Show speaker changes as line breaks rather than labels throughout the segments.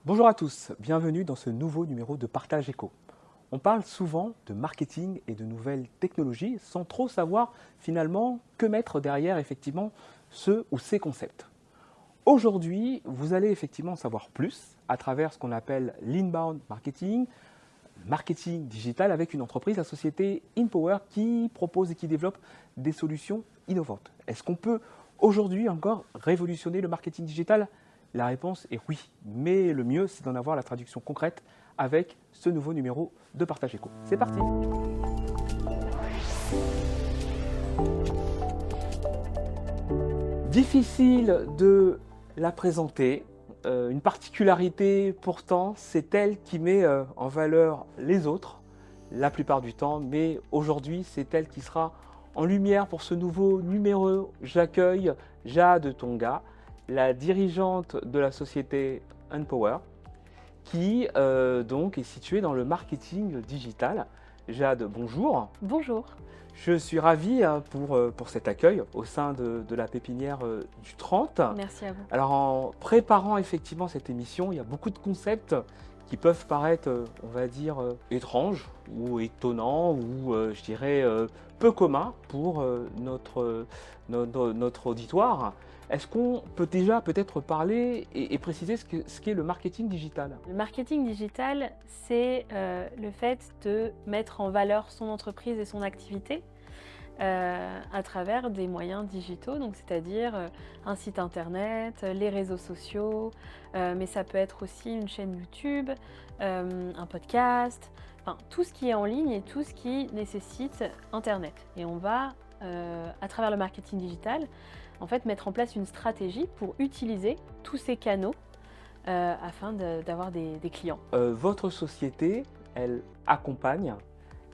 Bonjour à tous, bienvenue dans ce nouveau numéro de Partage Éco. On parle souvent de marketing et de nouvelles technologies sans trop savoir finalement que mettre derrière effectivement ce ou ces concepts. Aujourd'hui, vous allez effectivement en savoir plus à travers ce qu'on appelle l'inbound marketing, marketing digital avec une entreprise, la société InPower qui propose et qui développe des solutions innovantes. Est-ce qu'on peut aujourd'hui encore révolutionner le marketing digital? La réponse est oui, mais le mieux c'est d'en avoir la traduction concrète avec ce nouveau numéro de Partage Éco. C'est parti! Difficile de la présenter. Une particularité pourtant, c'est elle qui met en valeur les autres la plupart du temps, mais aujourd'hui c'est elle qui sera en lumière pour ce nouveau numéro. J'accueille Jade Tonga, la dirigeante de la société InPower, qui donc est située dans le marketing digital. Jade, bonjour.
Bonjour.
Je suis ravi pour cet accueil au sein de la pépinière du 30.
Merci à vous.
Alors en préparant effectivement cette émission, il y a beaucoup de concepts qui peuvent paraître, on va dire, étranges ou étonnants ou je dirais peu communs pour notre auditoire. Est-ce qu'on peut déjà peut-être parler et préciser ce qu'est le marketing digital?
Le marketing digital, c'est le fait de mettre en valeur son entreprise et son activité à travers des moyens digitaux, donc c'est-à-dire un site internet, les réseaux sociaux, mais ça peut être aussi une chaîne YouTube, un podcast, enfin tout ce qui est en ligne et tout ce qui nécessite internet. Et on va, à travers le marketing digital, en fait mettre en place une stratégie pour utiliser tous ces canaux afin d'avoir des clients.
Votre société, elle accompagne,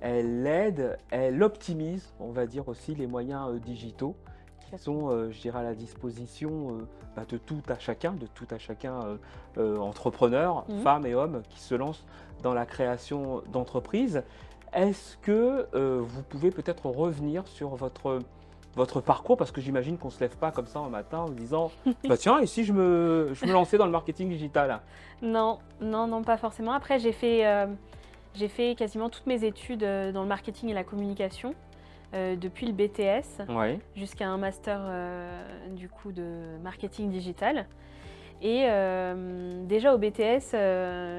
elle aide, elle optimise, on va dire aussi, les moyens digitaux qui sont, je dirais, à la disposition de tout à chacun, entrepreneurs, femmes et hommes qui se lancent dans la création d'entreprises. Est-ce que vous pouvez peut-être revenir sur votre parcours, parce que j'imagine qu'on ne se lève pas comme ça un matin en disant bah tiens, et si je me lançais dans le marketing digital?
Non, non, non, pas forcément. Après, j'ai fait quasiment toutes mes études dans le marketing et la communication, depuis le BTS
Ouais.
jusqu'à un master du coup de marketing digital. Et déjà au BTS,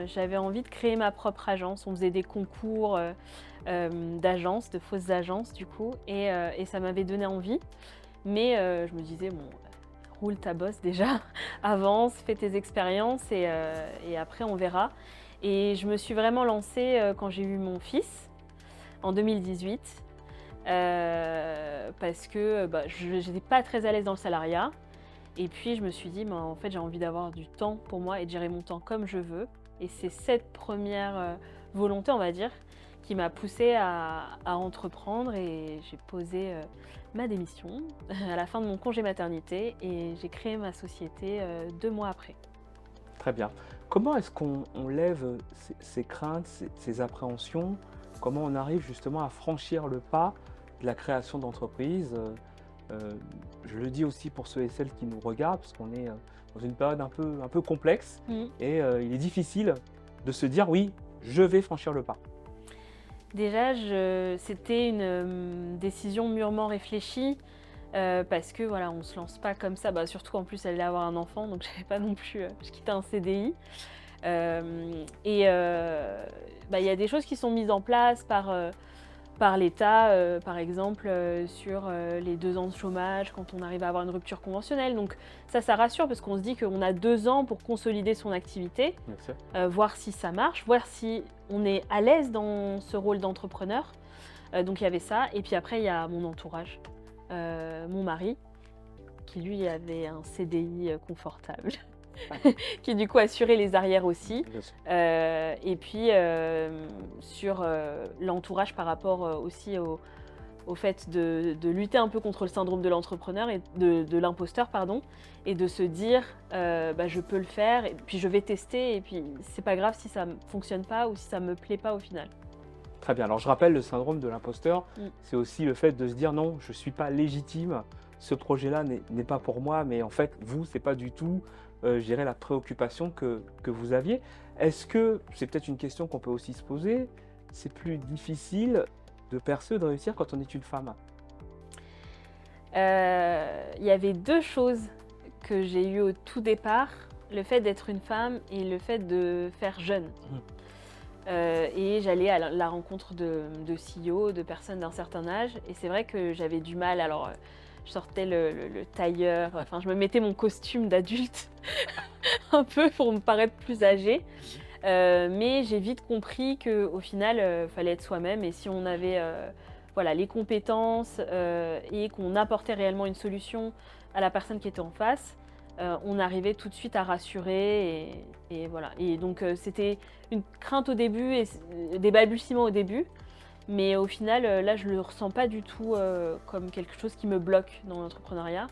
j'avais envie de créer ma propre agence. On faisait des concours d'agences, de fausses agences du coup, et ça m'avait donné envie. Mais je me disais, bon, roule ta bosse déjà, avance, fais tes expériences et après on verra. Et je me suis vraiment lancée quand j'ai eu mon fils, en 2018, parce que je n'étais pas très à l'aise dans le salariat. Et puis je me suis dit, en fait j'ai envie d'avoir du temps pour moi et de gérer mon temps comme je veux. Et c'est cette première volonté, on va dire, qui m'a poussée à entreprendre, et j'ai posé ma démission à la fin de mon congé maternité et j'ai créé ma société 2 mois après.
Très bien. Comment est-ce qu'on lève ces craintes, ces appréhensions? Comment on arrive justement à franchir le pas de la création d'entreprise? Je le dis aussi pour ceux et celles qui nous regardent, parce qu'on est dans une période un peu complexe et il est difficile de se dire oui, je vais franchir le pas.
Déjà, c'était une décision mûrement réfléchie, parce que voilà, on se lance pas comme ça. Surtout en plus, elle allait avoir un enfant, donc j'avais pas non plus. Je quittais un CDI. Il y a des choses qui sont mises en place par l'État, par exemple sur les 2 ans de chômage quand on arrive à avoir une rupture conventionnelle. Donc ça rassure parce qu'on se dit qu'on a 2 ans pour consolider son activité, voir si ça marche, voir si on est à l'aise dans ce rôle d'entrepreneur. Donc il y avait ça. Et puis après, il y a mon entourage, mon mari, qui lui avait un CDI confortable. Qui du coup assurait les arrières aussi. Et puis sur l'entourage par rapport aussi au fait de lutter un peu contre le syndrome de l'entrepreneur et de l'imposteur, pardon, et de se dire je peux le faire et puis je vais tester et puis c'est pas grave si ça ne fonctionne pas ou si ça me plaît pas au final.
Très bien. Alors je rappelle, le syndrome de l'imposteur, c'est aussi le fait de se dire non, je ne suis pas légitime, ce projet-là n'est pas pour moi, mais en fait, vous, ce n'est pas du tout je dirais, la préoccupation que vous aviez. Est-ce que, c'est peut-être une question qu'on peut aussi se poser, c'est plus difficile de percer ou de réussir quand on est une femme?
Il y avait 2 choses que j'ai eues au tout départ, le fait d'être une femme et le fait de faire jeune.
Mmh.
Et j'allais à la rencontre de CEO, de personnes d'un certain âge et c'est vrai que j'avais du mal. Alors, je sortais le tailleur, enfin je me mettais mon costume d'adulte un peu pour me paraître plus âgée. Mais j'ai vite compris qu'au final, fallait être soi-même et si on avait, voilà, les compétences, et qu'on apportait réellement une solution à la personne qui était en face, on arrivait tout de suite à rassurer et voilà. Et donc, c'était une crainte au début et des balbutiements au début, mais au final, là, je le ressens pas du tout, comme quelque chose qui me bloque dans l'entrepreneuriat,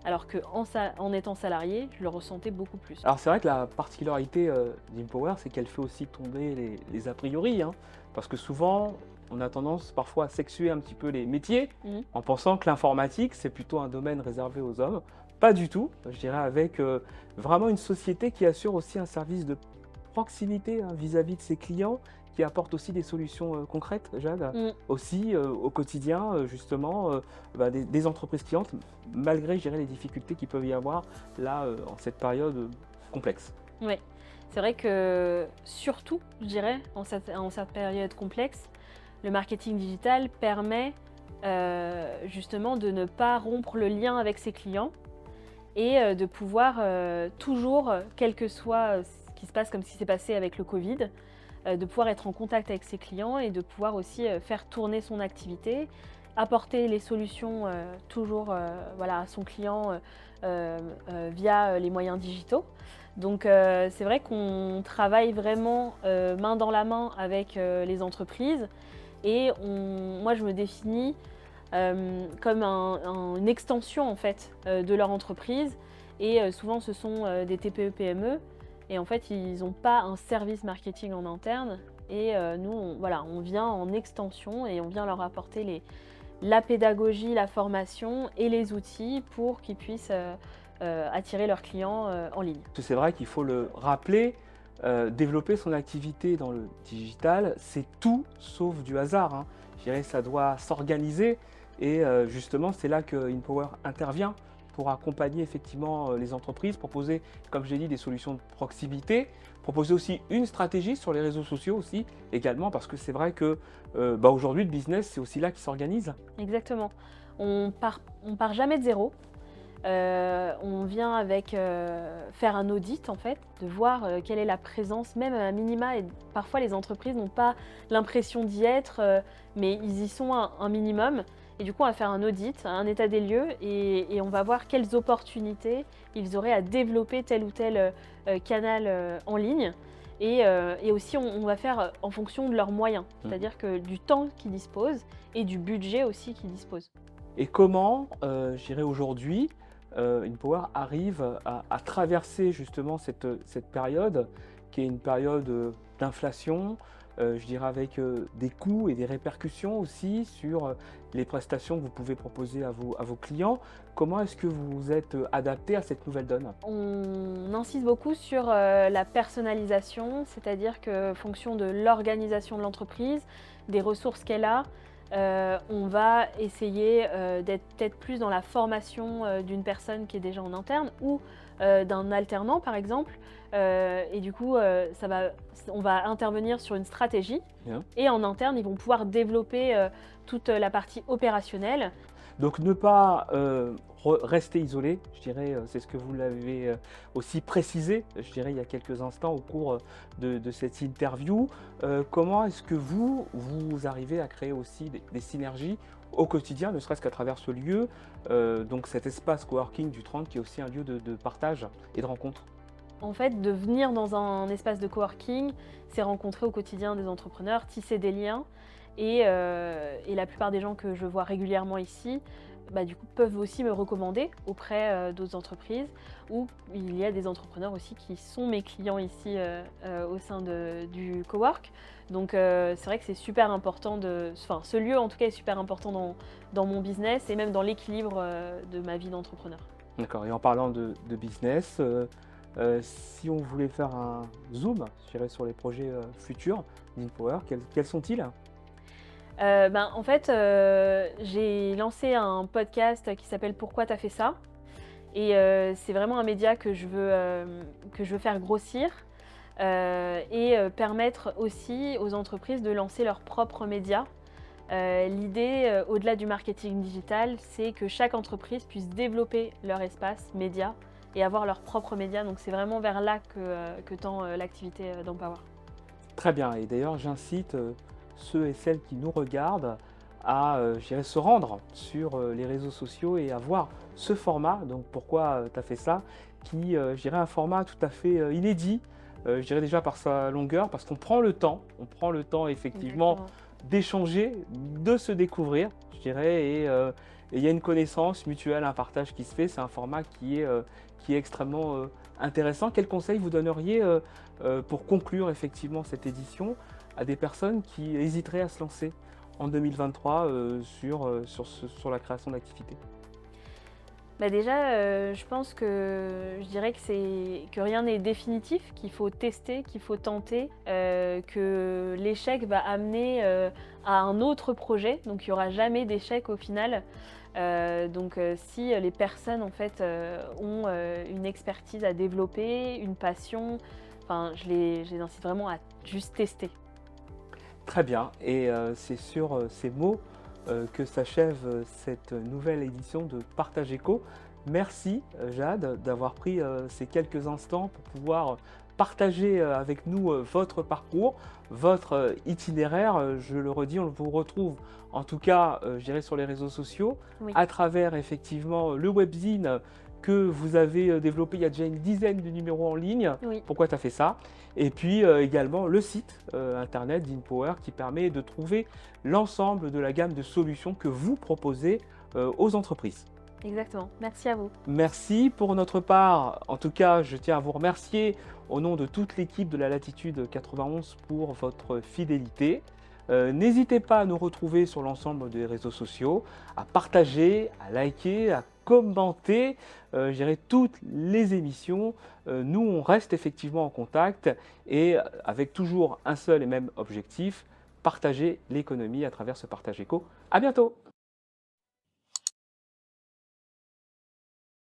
alors qu'en étant salariée, je le ressentais beaucoup plus.
Alors c'est vrai que la particularité d'Empower, c'est qu'elle fait aussi tomber les a priori, hein, parce que souvent, on a tendance parfois à sexuer un petit peu les métiers
Mmh.
en pensant que l'informatique, c'est plutôt un domaine réservé aux hommes. Pas du tout, je dirais avec vraiment une société qui assure aussi un service de proximité hein, vis-à-vis de ses clients, qui apporte aussi des solutions concrètes, Jade,
Mmh.
aussi au quotidien, justement, des entreprises clientes, malgré, je dirais, les difficultés qu'il peut y avoir là, en cette période complexe.
Ouais, c'est vrai que surtout, je dirais, en cette période complexe, le marketing digital permet justement de ne pas rompre le lien avec ses clients et de pouvoir toujours, quel que soit ce qui se passe, comme ce qui s'est passé avec le Covid, de pouvoir être en contact avec ses clients et de pouvoir aussi faire tourner son activité, apporter les solutions toujours voilà, à son client via les moyens digitaux. Donc c'est vrai qu'on travaille vraiment main dans la main avec les entreprises et moi je me définis comme une extension en fait de leur entreprise et souvent ce sont des TPE-PME et en fait ils n'ont pas un service marketing en interne et nous voilà, on vient en extension et on vient leur apporter la pédagogie, la formation et les outils pour qu'ils puissent attirer leurs clients en ligne.
Parce que c'est vrai qu'il faut le rappeler, développer son activité dans le digital, c'est tout sauf du hasard, hein. Je dirais que ça doit s'organiser et justement, c'est là que InPower intervient pour accompagner effectivement les entreprises, proposer, comme j'ai dit, des solutions de proximité, proposer aussi une stratégie sur les réseaux sociaux aussi également, parce que c'est vrai que aujourd'hui, le business, c'est aussi là qu'il s'organise.
Exactement. On part jamais de zéro. On vient avec faire un audit en fait, de voir quelle est la présence, même à minima. Et parfois les entreprises n'ont pas l'impression d'y être, mais ils y sont un minimum. Et du coup, on va faire un audit, un état des lieux, et on va voir quelles opportunités ils auraient à développer tel ou tel canal en ligne. Et aussi, on va faire en fonction de leurs moyens, c'est-à-dire que du temps qu'ils disposent et du budget aussi qu'ils disposent.
Et comment, je dirais aujourd'hui, InPower arrive à traverser justement cette période qui est une période d'inflation, je dirais avec des coûts et des répercussions aussi sur les prestations que vous pouvez proposer à vos clients. Comment est-ce que vous vous êtes adapté à cette nouvelle donne?
On insiste beaucoup sur la personnalisation, c'est-à-dire que fonction de l'organisation de l'entreprise, des ressources qu'elle a, on va essayer d'être peut-être plus dans la formation d'une personne qui est déjà en interne ou d'un alternant par exemple. Et du coup, on va intervenir sur une stratégie
Bien.
et en interne, ils vont pouvoir développer toute la partie opérationnelle.
Donc ne pas rester isolé, je dirais, c'est ce que vous l'avez aussi précisé, je dirais, il y a quelques instants au cours de cette interview. Comment est-ce que vous arrivez à créer aussi des synergies au quotidien, ne serait-ce qu'à travers ce lieu, donc cet espace coworking du 30 qui est aussi un lieu de partage et de rencontre?
En fait, de venir dans un espace de coworking, c'est rencontrer au quotidien des entrepreneurs, tisser des liens. Et la plupart des gens que je vois régulièrement ici, du coup, peuvent aussi me recommander auprès d'autres entreprises. Ou il y a des entrepreneurs aussi qui sont mes clients ici au sein du cowork. Donc c'est vrai que c'est super important enfin, ce lieu en tout cas est super important dans mon business et même dans l'équilibre de ma vie d'entrepreneur.
D'accord, et en parlant de business, Si on voulait faire un zoom, je dirais, sur les projets futurs d'InPower, quels sont-ils?
En fait, j'ai lancé un podcast qui s'appelle «Pourquoi t'as fait ça?» et c'est vraiment un média que je veux faire grossir, permettre aussi aux entreprises de lancer leurs propres médias. L'idée, au-delà du marketing digital, c'est que chaque entreprise puisse développer leur espace média et avoir leurs propres médias. Donc c'est vraiment vers là que tend l'activité d'Empower.
Très bien, et d'ailleurs j'incite ceux et celles qui nous regardent à je dirais, se rendre sur les réseaux sociaux et à voir ce format, donc pourquoi tu as fait ça, qui je dirais un format tout à fait inédit, je dirais déjà par sa longueur, parce qu'on on prend le temps effectivement
Exactement.
d'échanger, de se découvrir, je dirais, et il y a une connaissance mutuelle, un partage qui se fait. C'est un format qui est extrêmement intéressant. Quel conseil vous donneriez pour conclure effectivement cette édition à des personnes qui hésiteraient à se lancer en 2023 sur la création d'activités?
Déjà, je pense que je dirais que rien n'est définitif, qu'il faut tester, qu'il faut tenter, que l'échec va amener, à un autre projet, donc il y aura jamais d'échec au final. Si les personnes en fait, ont, une expertise à développer, une passion, enfin je les incite vraiment à juste tester.
Très bien, et c'est sur ces mots que s'achève cette nouvelle édition de Partage Éco. Merci Jade d'avoir pris ces quelques instants pour pouvoir partager avec nous votre parcours, votre itinéraire. Je le redis, on vous retrouve en tout cas, je dirais, sur les réseaux sociaux,
Oui,
à travers effectivement le webzine que vous avez développé il y a déjà une dizaine de numéros en ligne.
oui.
Pourquoi tu as fait ça? Et puis également le site internet d'InPower qui permet de trouver l'ensemble de la gamme de solutions que vous proposez aux entreprises.
Exactement. Merci à vous.
Merci pour notre part. En tout cas, je tiens à vous remercier au nom de toute l'équipe de la Latitude 91 pour votre fidélité. N'hésitez pas à nous retrouver sur l'ensemble des réseaux sociaux, à partager, à liker, à commenter, je dirais, toutes les émissions. Nous, on reste effectivement en contact et avec toujours un seul et même objectif, partager l'économie à travers ce partage éco. À bientôt!